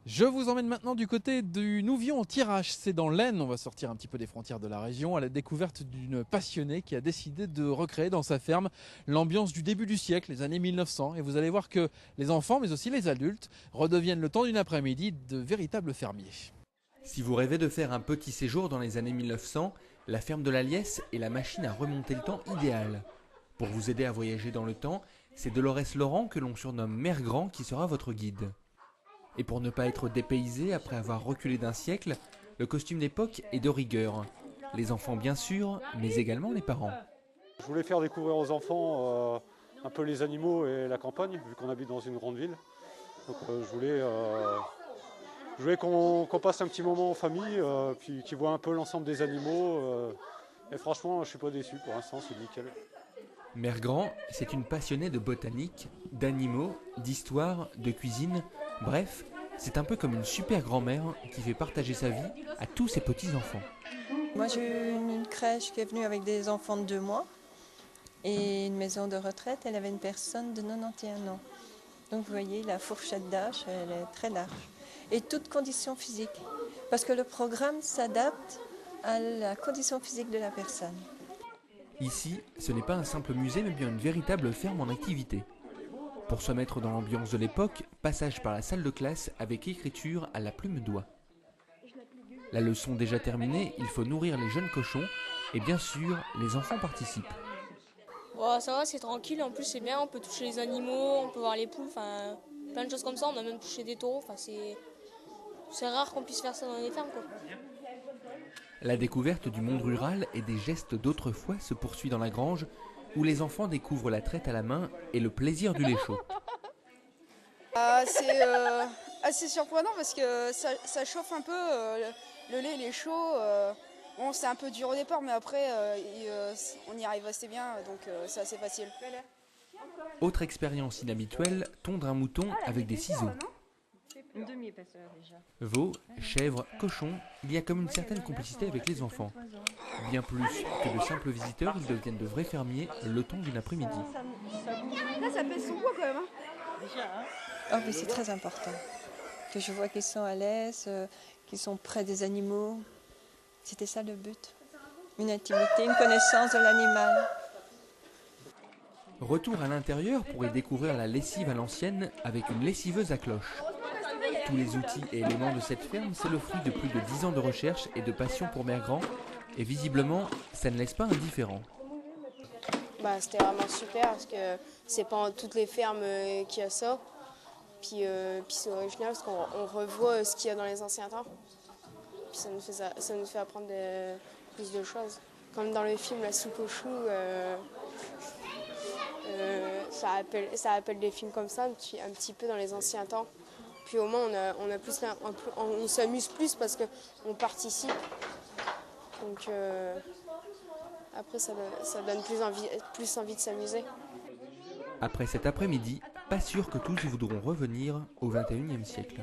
Je vous emmène maintenant du côté du Nouvion en Thiérache, c'est dans l'Aisne, on va sortir un petit peu des frontières de la région à la découverte d'une passionnée qui a décidé de recréer dans sa ferme l'ambiance du début du siècle, les années 1900. Et vous allez voir que les enfants, mais aussi les adultes, redeviennent le temps d'une après-midi de véritables fermiers. Si vous rêvez de faire un petit séjour dans les années 1900, la ferme de la Liesse est la machine à remonter le temps idéale. Pour vous aider à voyager dans le temps, c'est Dolores Laurent que l'on surnomme Mère Grand qui sera votre guide. Et pour ne pas être dépaysé après avoir reculé d'un siècle, le costume d'époque est de rigueur. Les enfants bien sûr, mais également les parents. Je voulais faire découvrir aux enfants un peu les animaux et la campagne, vu qu'on habite dans une grande ville. Donc je voulais qu'on passe un petit moment en famille, puis qu'ils voient un peu l'ensemble des animaux. Et franchement, je ne suis pas déçu pour l'instant, c'est nickel. Mère Grand, c'est une passionnée de botanique, d'animaux, d'histoire, de cuisine. Bref, c'est un peu comme une super grand-mère qui fait partager sa vie à tous ses petits-enfants. Moi, j'ai eu une crèche qui est venue avec des enfants de 2 mois et une maison de retraite. Elle avait une personne de 91 ans. Donc, vous voyez, la fourchette d'âge, elle est très large. Et toutes conditions physiques. Parce que le programme s'adapte à la condition physique de la personne. Ici, ce n'est pas un simple musée, mais bien une véritable ferme en activité. Pour se mettre dans l'ambiance de l'époque, passage par la salle de classe avec écriture à la plume d'oie. La leçon déjà terminée, il faut nourrir les jeunes cochons et bien sûr, les enfants participent. Bon, ça va, c'est tranquille, en plus c'est bien, on peut toucher les animaux, on peut voir les poules, enfin plein de choses comme ça, on a même touché des taureaux, enfin c'est rare qu'on puisse faire ça dans les fermes quoi. La découverte du monde rural et des gestes d'autrefois se poursuit dans la grange où les enfants découvrent la traite à la main et le plaisir du lait chaud. C'est assez surprenant parce que ça chauffe un peu, le lait il est chaud. Bon, c'est un peu dur au départ, mais après on y arrive assez bien, donc c'est assez facile. Autre expérience inhabituelle, tondre un mouton avec des ciseaux. Veaux, chèvres, cochons, il y a comme une certaine complicité avec les enfants. Bien plus que de simples visiteurs, ils deviennent de vrais fermiers le temps d'une après-midi. Là, ça pèse son poids quand même. Oh, mais c'est très important. Que je vois qu'ils sont à l'aise, qu'ils sont près des animaux. C'était ça le but. Une intimité, une connaissance de l'animal. Retour à l'intérieur pour y découvrir la lessive à l'ancienne avec une lessiveuse à cloche. Tous les outils et éléments de cette ferme, c'est le fruit de plus de 10 ans de recherche et de passion pour Mère Grand. Et visiblement, ça ne laisse pas indifférent. C'était vraiment super parce que c'est pas toutes les fermes qui a ça. Puis c'est original parce qu'on revoit ce qu'il y a dans les anciens temps. Puis ça nous fait apprendre plus de choses. Comme dans le film La soupe aux choux, ça appelle des films comme ça, un petit peu dans les anciens temps. Puis au moins on s'amuse plus parce qu'on participe. Donc après ça donne plus envie de s'amuser. Après cet après-midi, pas sûr que tous voudront revenir au XXIe siècle.